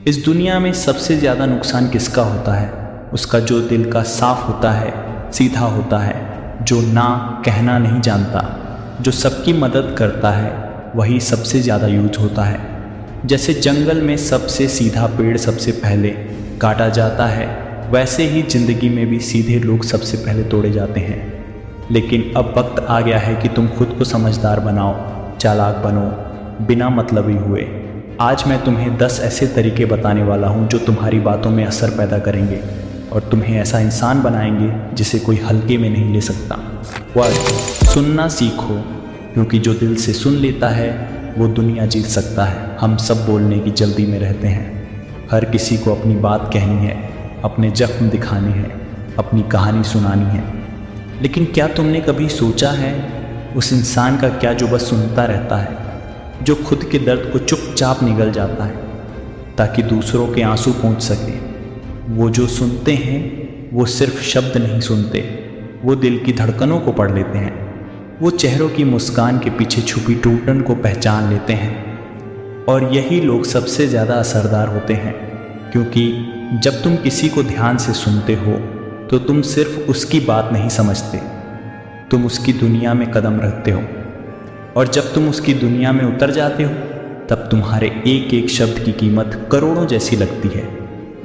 इस दुनिया में सबसे ज़्यादा नुकसान किसका होता है? उसका जो दिल का साफ होता है, सीधा होता है, जो ना कहना नहीं जानता, जो सबकी मदद करता है, वही सबसे ज़्यादा यूज होता है। जैसे जंगल में सबसे सीधा पेड़ सबसे पहले काटा जाता है, वैसे ही ज़िंदगी में भी सीधे लोग सबसे पहले तोड़े जाते हैं। लेकिन अब वक्त आ गया है कि तुम खुद को समझदार बनाओ, चालाक बनो, बिना मतलबी हुए। आज मैं तुम्हें 10 ऐसे तरीके बताने वाला हूँ जो तुम्हारी बातों में असर पैदा करेंगे और तुम्हें ऐसा इंसान बनाएंगे जिसे कोई हल्के में नहीं ले सकता। सुनना सीखो, क्योंकि जो दिल से सुन लेता है वो दुनिया जीत सकता है। हम सब बोलने की जल्दी में रहते हैं। हर किसी को अपनी बात कहनी है, अपने जख्म दिखाने हैं, अपनी कहानी सुनानी है। लेकिन क्या तुमने कभी सोचा है उस इंसान का क्या जो बस सुनता रहता है, जो खुद के दर्द को चुपचाप निगल जाता है ताकि दूसरों के आंसू पहुंच सके। वो जो सुनते हैं वो सिर्फ शब्द नहीं सुनते, वो दिल की धड़कनों को पढ़ लेते हैं। वो चेहरों की मुस्कान के पीछे छुपी टूटन को पहचान लेते हैं। और यही लोग सबसे ज़्यादा असरदार होते हैं, क्योंकि जब तुम किसी को ध्यान से सुनते हो तो तुम सिर्फ उसकी बात नहीं समझते, तुम उसकी दुनिया में कदम रखते हो। और जब तुम उसकी दुनिया में उतर जाते हो तब तुम्हारे एक एक शब्द की कीमत करोड़ों जैसी लगती है।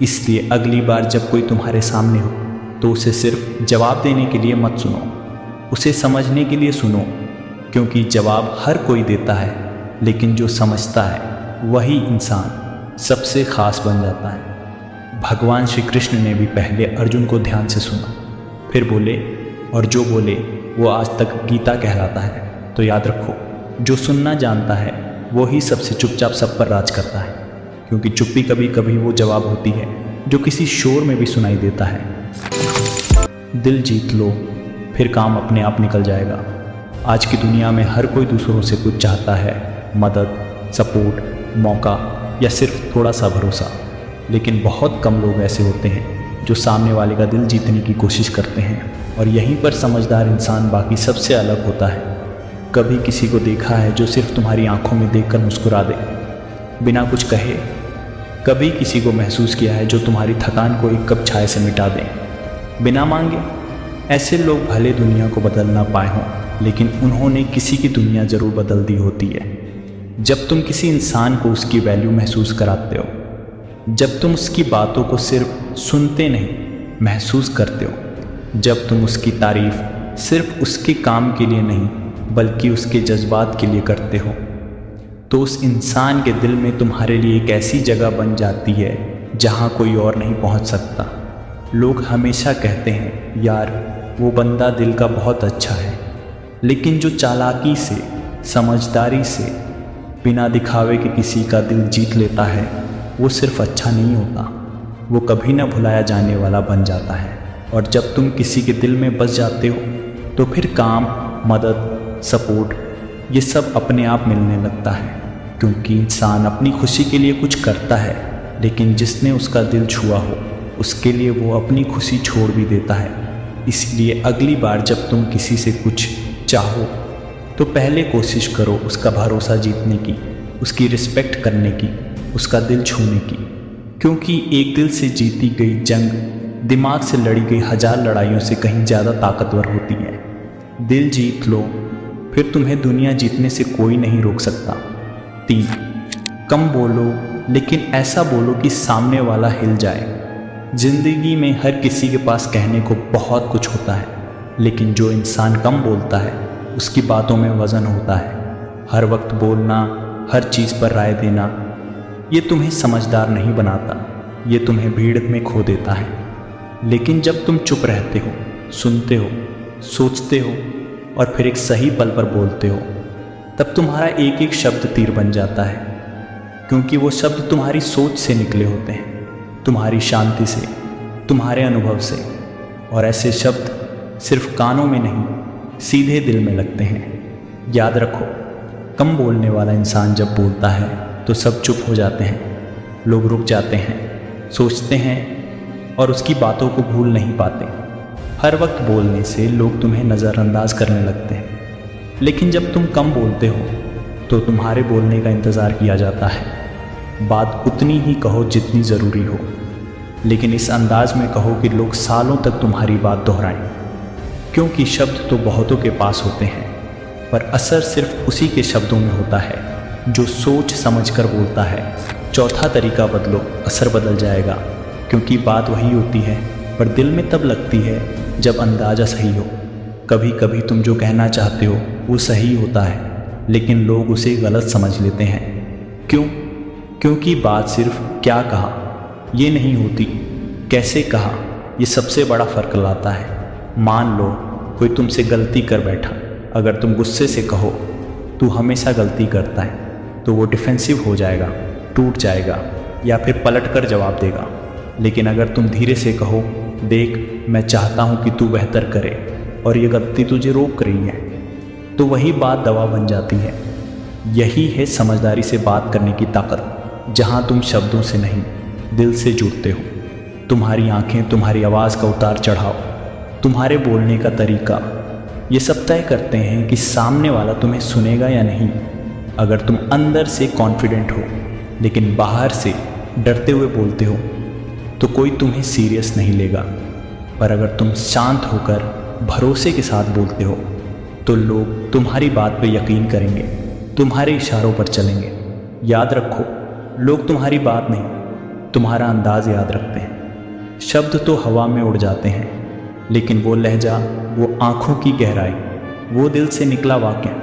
इसलिए अगली बार जब कोई तुम्हारे सामने हो तो उसे सिर्फ जवाब देने के लिए मत सुनो, उसे समझने के लिए सुनो। क्योंकि जवाब हर कोई देता है, लेकिन जो समझता है वही इंसान सबसे खास बन जाता है। भगवान श्री कृष्ण ने भी पहले अर्जुन को ध्यान से सुना, फिर बोले, और जो बोले वो आज तक गीता कहलाता है। तो याद रखो, जो सुनना जानता है वो ही सबसे चुपचाप सब पर राज करता है, क्योंकि चुप्पी कभी कभी वो जवाब होती है जो किसी शोर में भी सुनाई देता है। दिल जीत लो, फिर काम अपने आप निकल जाएगा। आज की दुनिया में हर कोई दूसरों से कुछ चाहता है, मदद, सपोर्ट, मौका या सिर्फ थोड़ा सा भरोसा। लेकिन बहुत कम लोग ऐसे होते हैं जो सामने वाले का दिल जीतने की कोशिश करते हैं। और यहीं पर समझदार इंसान बाकी सबसे अलग होता है। कभी किसी को देखा है जो सिर्फ तुम्हारी आंखों में देखकर मुस्कुरा दे, बिना कुछ कहे? कभी किसी को महसूस किया है जो तुम्हारी थकान को एक कप चाय से मिटा दे, बिना मांगे? ऐसे लोग भले दुनिया को बदल ना पाए हों, लेकिन उन्होंने किसी की दुनिया ज़रूर बदल दी होती है। जब तुम किसी इंसान को उसकी वैल्यू महसूस कराते हो, जब तुम उसकी बातों को सिर्फ सुनते नहीं महसूस करते हो, जब तुम उसकी तारीफ सिर्फ उसके काम के लिए नहीं बल्कि उसके जज्बात के लिए करते हो, तो उस इंसान के दिल में तुम्हारे लिए एक ऐसी जगह बन जाती है जहाँ कोई और नहीं पहुँच सकता। लोग हमेशा कहते हैं, यार वो बंदा दिल का बहुत अच्छा है, लेकिन जो चालाकी से, समझदारी से, बिना दिखावे के किसी का दिल जीत लेता है वो सिर्फ अच्छा नहीं होता, वो कभी ना भुलाया जाने वाला बन जाता है। और जब तुम किसी के दिल में बस जाते हो तो फिर काम, मदद, सपोर्ट ये सब अपने आप मिलने लगता है। क्योंकि इंसान अपनी खुशी के लिए कुछ करता है, लेकिन जिसने उसका दिल छुआ हो उसके लिए वो अपनी खुशी छोड़ भी देता है। इसलिए अगली बार जब तुम किसी से कुछ चाहो तो पहले कोशिश करो उसका भरोसा जीतने की, उसकी रिस्पेक्ट करने की, उसका दिल छूने की। क्योंकि एक दिल से जीती गई जंग दिमाग से लड़ी गई 1000 लड़ाइयों से कहीं ज़्यादा ताकतवर होती है। दिल जीत लो, फिर तुम्हें दुनिया जीतने से कोई नहीं रोक सकता। 3, कम बोलो, लेकिन ऐसा बोलो कि सामने वाला हिल जाए। जिंदगी में हर किसी के पास कहने को बहुत कुछ होता है, लेकिन जो इंसान कम बोलता है उसकी बातों में वज़न होता है। हर वक्त बोलना, हर चीज़ पर राय देना, ये तुम्हें समझदार नहीं बनाता, ये तुम्हें भीड़ में खो देता है। लेकिन जब तुम चुप रहते हो, सुनते हो, सोचते हो और फिर एक सही पल पर बोलते हो, तब तुम्हारा एक एक शब्द तीर बन जाता है। क्योंकि वो शब्द तुम्हारी सोच से निकले होते हैं, तुम्हारी शांति से, तुम्हारे अनुभव से। और ऐसे शब्द सिर्फ कानों में नहीं, सीधे दिल में लगते हैं। याद रखो, कम बोलने वाला इंसान जब बोलता है तो सब चुप हो जाते हैं। लोग रुक जाते हैं, सोचते हैं और उसकी बातों को भूल नहीं पाते। हर वक्त बोलने से लोग तुम्हें नज़रअंदाज करने लगते हैं, लेकिन जब तुम कम बोलते हो तो तुम्हारे बोलने का इंतज़ार किया जाता है। बात उतनी ही कहो जितनी ज़रूरी हो, लेकिन इस अंदाज में कहो कि लोग सालों तक तुम्हारी बात दोहराएं। क्योंकि शब्द तो बहुतों के पास होते हैं, पर असर सिर्फ उसी के शब्दों में होता है जो सोच समझकर बोलता है। चौथा तरीका बदलो, असर बदल जाएगा। क्योंकि बात वही होती है, पर दिल में तब लगती है जब अंदाज़ा सही हो। कभी कभी तुम जो कहना चाहते हो वो सही होता है, लेकिन लोग उसे गलत समझ लेते हैं। क्यों? क्योंकि बात सिर्फ क्या कहा ये नहीं होती, कैसे कहा ये सबसे बड़ा फ़र्क लाता है। मान लो कोई तुमसे गलती कर बैठा, अगर तुम गुस्से से कहो तू हमेशा गलती करता है, तो वो डिफेंसिव हो जाएगा, टूट जाएगा या फिर पलट कर जवाब देगा। लेकिन अगर तुम धीरे से कहो, देख मैं चाहता हूँ कि तू बेहतर करे और ये गलती तुझे रोक रही है, तो वही बात दवा बन जाती है। यही है समझदारी से बात करने की ताकत, जहाँ तुम शब्दों से नहीं दिल से जुड़ते हो। तुम्हारी आंखें, तुम्हारी आवाज़ का उतार चढ़ाव, तुम्हारे बोलने का तरीका, ये सब तय करते हैं कि सामने वाला तुम्हें सुनेगा या नहीं। अगर तुम अंदर से कॉन्फिडेंट हो लेकिन बाहर से डरते हुए बोलते हो तो कोई तुम्हें सीरियस नहीं लेगा। पर अगर तुम शांत होकर भरोसे के साथ बोलते हो तो लोग तुम्हारी बात पे यकीन करेंगे, तुम्हारे इशारों पर चलेंगे। याद रखो, लोग तुम्हारी बात नहीं तुम्हारा अंदाज याद रखते हैं। शब्द तो हवा में उड़ जाते हैं, लेकिन वो लहजा, वो आँखों की गहराई, वो दिल से निकला वाक्य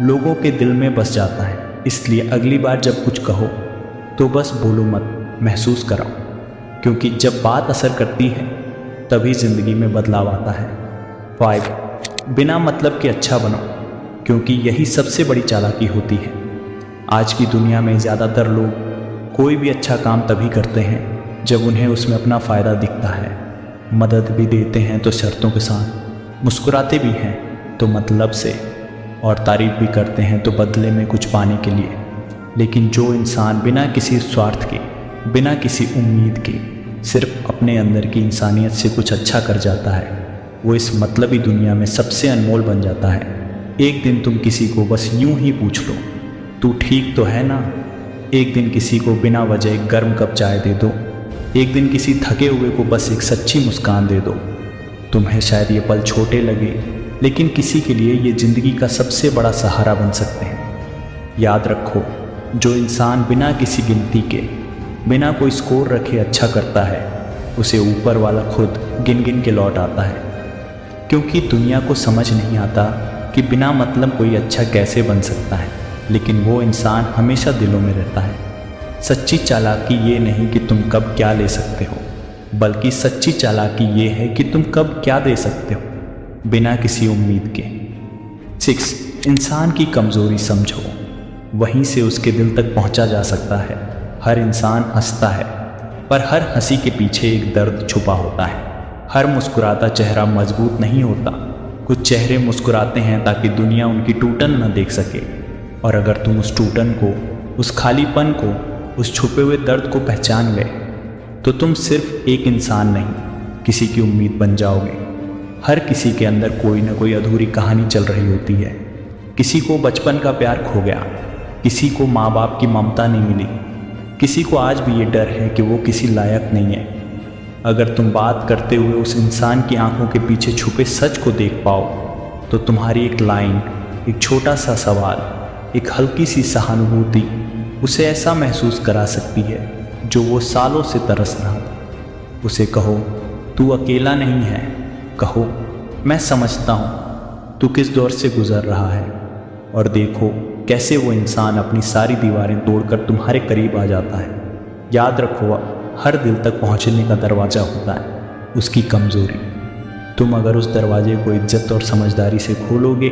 लोगों के दिल में बस जाता है। इसलिए अगली बार जब कुछ कहो तो बस बोलो मत, महसूस कराओ। क्योंकि जब बात असर करती है तभी ज़िंदगी में बदलाव आता है। 5. बिना मतलब के अच्छा बनो, क्योंकि यही सबसे बड़ी चालाकी होती है। आज की दुनिया में ज़्यादातर लोग कोई भी अच्छा काम तभी करते हैं जब उन्हें उसमें अपना फ़ायदा दिखता है। मदद भी देते हैं तो शर्तों के साथ, मुस्कुराते भी हैं तो मतलब से, और तारीफ भी करते हैं तो बदले में कुछ पाने के लिए। लेकिन जो इंसान बिना किसी स्वार्थ के, बिना किसी उम्मीद के, सिर्फ अपने अंदर की इंसानियत से कुछ अच्छा कर जाता है, वो इस मतलबी दुनिया में सबसे अनमोल बन जाता है। एक दिन तुम किसी को बस यूं ही पूछ लो, तू ठीक तो है ना? एक दिन किसी को बिना वजह एक गर्म कप चाय दे दो। एक दिन किसी थके हुए को बस एक सच्ची मुस्कान दे दो। तुम्हें शायद ये पल छोटे लगे, लेकिन किसी के लिए ये ज़िंदगी का सबसे बड़ा सहारा बन सकते हैं। याद रखो, जो इंसान बिना किसी गिनती के, बिना कोई स्कोर रखे अच्छा करता है, उसे ऊपर वाला खुद गिन गिन के लौट आता है। क्योंकि दुनिया को समझ नहीं आता कि बिना मतलब कोई अच्छा कैसे बन सकता है, लेकिन वो इंसान हमेशा दिलों में रहता है। सच्ची चालाकी ये नहीं कि तुम कब क्या ले सकते हो, बल्कि सच्ची चालाकी ये है कि तुम कब क्या दे सकते हो, बिना किसी उम्मीद के। 6. इंसान की कमज़ोरी समझो, वहीं से उसके दिल तक पहुंचा जा सकता है। हर इंसान हंसता है, पर हर हंसी के पीछे एक दर्द छुपा होता है। हर मुस्कुराता चेहरा मजबूत नहीं होता। कुछ चेहरे मुस्कुराते हैं ताकि दुनिया उनकी टूटन न देख सके, और अगर तुम उस टूटन को, उस खालीपन को, उस छुपे हुए दर्द को पहचान गए तो तुम सिर्फ एक इंसान नहीं, किसी की उम्मीद बन जाओगे। हर किसी के अंदर कोई ना कोई अधूरी कहानी चल रही होती है। किसी को बचपन का प्यार खो गया, किसी को माँ बाप की ममता नहीं मिली, किसी को आज भी ये डर है कि वो किसी लायक नहीं है। अगर तुम बात करते हुए उस इंसान की आंखों के पीछे छुपे सच को देख पाओ तो तुम्हारी एक लाइन, एक छोटा सा सवाल, एक हल्की सी सहानुभूति उसे ऐसा महसूस करा सकती है जो वो सालों से तरस रहा था। उसे कहो, तू अकेला नहीं है। कहो, मैं समझता हूँ तू किस दौर से गुजर रहा है। और देखो कैसे वो इंसान अपनी सारी दीवारें तोड़कर तुम्हारे करीब आ जाता है। याद रखो, हर दिल तक पहुँचने का दरवाज़ा होता है उसकी कमज़ोरी। तुम अगर उस दरवाजे को इज्जत और समझदारी से खोलोगे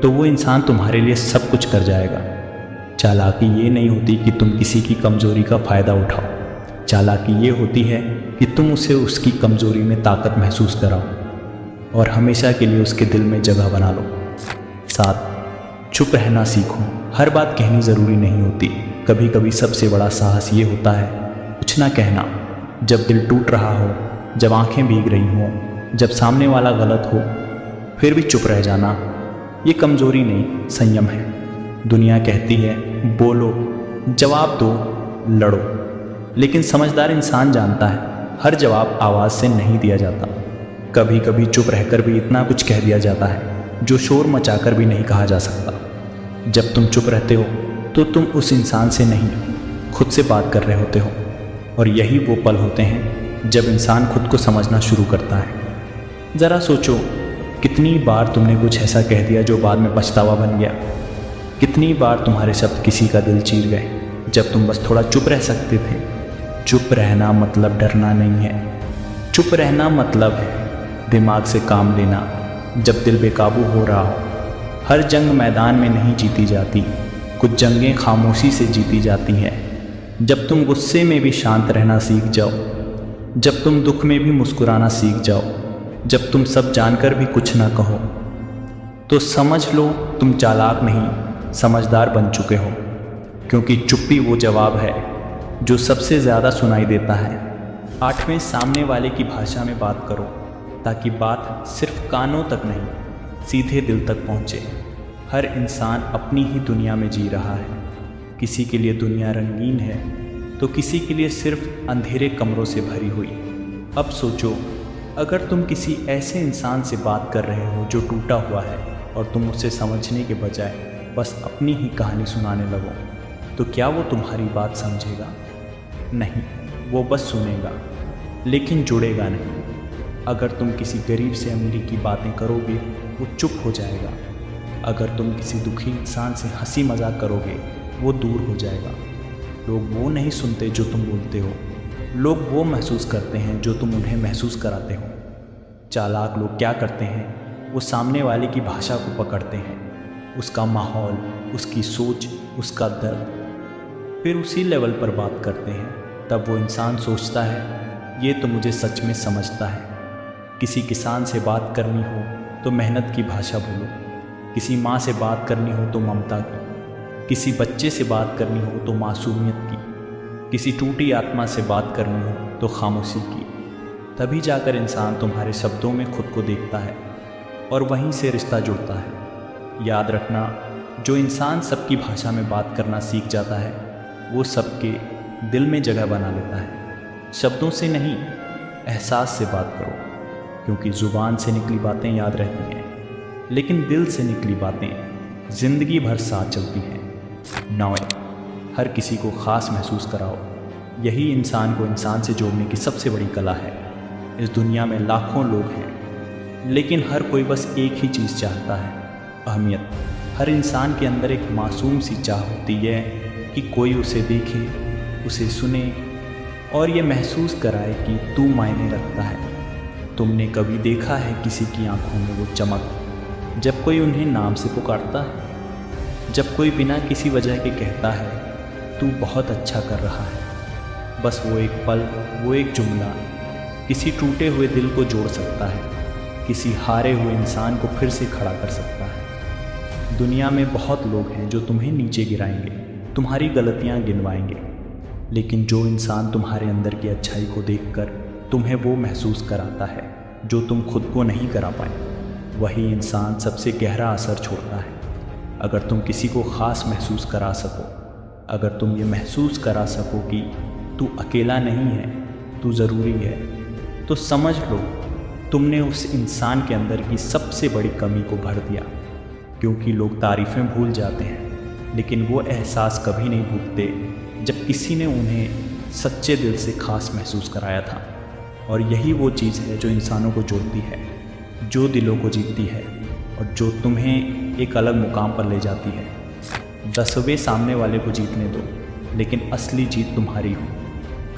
तो वो इंसान तुम्हारे लिए सब कुछ कर जाएगा। चालाकी ये नहीं होती कि तुम किसी की कमज़ोरी का फ़ायदा उठाओ। चालाकी ये होती है कि तुम उसे उसकी कमज़ोरी में ताकत महसूस कराओ और हमेशा के लिए उसके दिल में जगह बना लो। 7. चुप रहना सीखो। हर बात कहनी ज़रूरी नहीं होती। कभी कभी सबसे बड़ा साहस ये होता है कुछ ना कहना। जब दिल टूट रहा हो, जब आंखें भीग रही हों, जब सामने वाला गलत हो, फिर भी चुप रह जाना, ये कमज़ोरी नहीं, संयम है। दुनिया कहती है बोलो, जवाब दो, लड़ो। लेकिन समझदार इंसान जानता है हर जवाब आवाज़ से नहीं दिया जाता। कभी कभी चुप रहकर भी इतना कुछ कह दिया जाता है जो शोर मचाकर भी नहीं कहा जा सकता। जब तुम चुप रहते हो तो तुम उस इंसान से नहीं, खुद से बात कर रहे होते हो। और यही वो पल होते हैं जब इंसान खुद को समझना शुरू करता है। ज़रा सोचो, कितनी बार तुमने कुछ ऐसा कह दिया जो बाद में पछतावा बन गया। कितनी बार तुम्हारे शब्द किसी का दिल चीर गए जब तुम बस थोड़ा चुप रह सकते थे। चुप रहना मतलब डरना नहीं है। चुप रहना मतलब है दिमाग से काम लेना जब दिल बेकाबू हो रहा हो। हर जंग मैदान में नहीं जीती जाती, कुछ जंगें खामोशी से जीती जाती हैं। जब तुम गुस्से में भी शांत रहना सीख जाओ, जब तुम दुख में भी मुस्कुराना सीख जाओ, जब तुम सब जानकर भी कुछ ना कहो, तो समझ लो तुम चालाक नहीं, समझदार बन चुके हो। क्योंकि चुप्पी वो जवाब है जो सबसे ज़्यादा सुनाई देता है। 8वें, सामने वाले की भाषा में बात करो ताकि बात सिर्फ कानों तक नहीं, सीधे दिल तक पहुँचे। हर इंसान अपनी ही दुनिया में जी रहा है। किसी के लिए दुनिया रंगीन है तो किसी के लिए सिर्फ अंधेरे कमरों से भरी हुई। अब सोचो, अगर तुम किसी ऐसे इंसान से बात कर रहे हो जो टूटा हुआ है और तुम उसे समझने के बजाय बस अपनी ही कहानी सुनाने लगो, तो क्या वो तुम्हारी बात समझेगा? नहीं, वो बस सुनेगा लेकिन जुड़ेगा नहीं। अगर तुम किसी गरीब से अमीरी की बातें करोगे वो चुप हो जाएगा। अगर तुम किसी दुखी इंसान से हंसी मजाक करोगे वो दूर हो जाएगा। लोग वो नहीं सुनते जो तुम बोलते हो, लोग वो महसूस करते हैं जो तुम उन्हें महसूस कराते हो। चालाक लोग क्या करते हैं, वो सामने वाले की भाषा को पकड़ते हैं, उसका माहौल, उसकी सोच, उसका दर्द, फिर उसी लेवल पर बात करते हैं। तब वो इंसान सोचता है ये तो मुझे सच में समझता है। किसी किसान से बात करनी हो तो मेहनत की भाषा बोलो, किसी माँ से बात करनी हो तो ममता की, किसी बच्चे से बात करनी हो तो मासूमियत की, किसी टूटी आत्मा से बात करनी हो तो खामोशी की। तभी जाकर इंसान तुम्हारे शब्दों में खुद को देखता है और वहीं से रिश्ता जुड़ता है। याद रखना, जो इंसान सबकी भाषा में बात करना सीख जाता है वो सबके दिल में जगह बना लेता है। शब्दों से नहीं, एहसास से बात करो, क्योंकि ज़ुबान से निकली बातें याद रहती हैं लेकिन दिल से निकली बातें ज़िंदगी भर साथ चलती हैं। 9, हर किसी को ख़ास महसूस कराओ। यही इंसान को इंसान से जोड़ने की सबसे बड़ी कला है। इस दुनिया में लाखों लोग हैं लेकिन हर कोई बस एक ही चीज़ चाहता है, अहमियत। हर इंसान के अंदर एक मासूम सी चाह होती है कि कोई उसे देखे, उसे सुने और ये महसूस कराए कि तू मायने रखता है। तुमने कभी देखा है किसी की आंखों में वो चमक जब कोई उन्हें नाम से पुकारता है, जब कोई बिना किसी वजह के कहता है तू बहुत अच्छा कर रहा है। बस वो एक पल, वो एक जुमला किसी टूटे हुए दिल को जोड़ सकता है, किसी हारे हुए इंसान को फिर से खड़ा कर सकता है। दुनिया में बहुत लोग हैं जो तुम्हें नीचे गिराएंगे, तुम्हारी गलतियां गिनवाएंगे, लेकिन जो इंसान तुम्हारे अंदर की अच्छाई को देखकर तुम्हें वो महसूस कराता है जो तुम खुद को नहीं करा पाए, वही इंसान सबसे गहरा असर छोड़ता है। अगर तुम किसी को ख़ास महसूस करा सको, अगर तुम ये महसूस करा सको कि तू अकेला नहीं है, तू ज़रूरी है, तो समझ लो तुमने उस इंसान के अंदर की सबसे बड़ी कमी को भर दिया। क्योंकि लोग तारीफ़ें भूल जाते हैं लेकिन वो एहसास कभी नहीं भूलते जब किसी ने उन्हें सच्चे दिल से ख़ास महसूस कराया था। और यही वो चीज़ है जो इंसानों को जोड़ती है, जो दिलों को जीतती है और जो तुम्हें एक अलग मुकाम पर ले जाती है। 10वें, सामने वाले को जीतने दो लेकिन असली जीत तुम्हारी हो।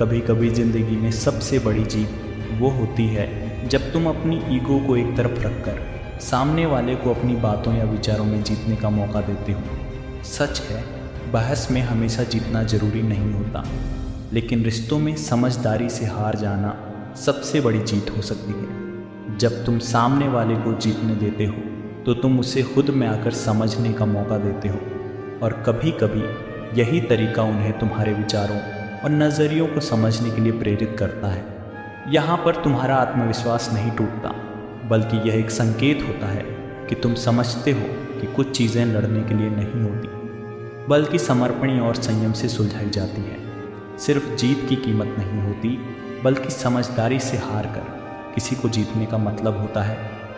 कभी कभी ज़िंदगी में सबसे बड़ी जीत वो होती है जब तुम अपनी ईगो को एक तरफ रखकर सामने वाले को अपनी बातों या विचारों में जीतने का मौका देते हो। सच है, बहस में हमेशा जीतना ज़रूरी नहीं होता, लेकिन रिश्तों में समझदारी से हार जाना सबसे बड़ी जीत हो सकती है। जब तुम सामने वाले को जीतने देते हो तो तुम उसे खुद में आकर समझने का मौका देते हो और कभी कभी यही तरीका उन्हें तुम्हारे विचारों और नज़रियों को समझने के लिए प्रेरित करता है। यहाँ पर तुम्हारा आत्मविश्वास नहीं टूटता, बल्कि यह एक संकेत होता है कि तुम समझते हो कि कुछ चीज़ें लड़ने के लिए नहीं होती, बल्कि समर्पण और संयम से सुलझाई जाती हैं। सिर्फ जीत की कीमत नहीं होती, बल्कि समझदारी से हार कर किसी को जीतने का मतलब होता है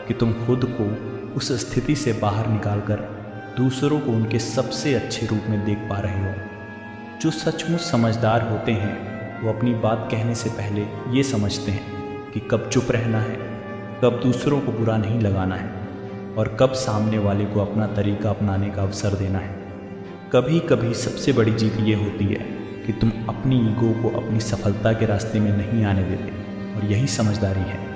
कि तुम खुद को उस स्थिति से बाहर निकालकर दूसरों को उनके सबसे अच्छे रूप में देख पा रहे हो। जो सचमुच समझदार होते हैं वो अपनी बात कहने से पहले ये समझते हैं कि कब चुप रहना है, कब दूसरों को बुरा नहीं लगाना है और कब सामने वाले को अपना तरीका अपनाने का अवसर देना है। कभी कभी सबसे बड़ी जीत ये होती है कि तुम अपनी ईगो को अपनी सफलता के रास्ते में नहीं आने देते, और यही समझदारी है।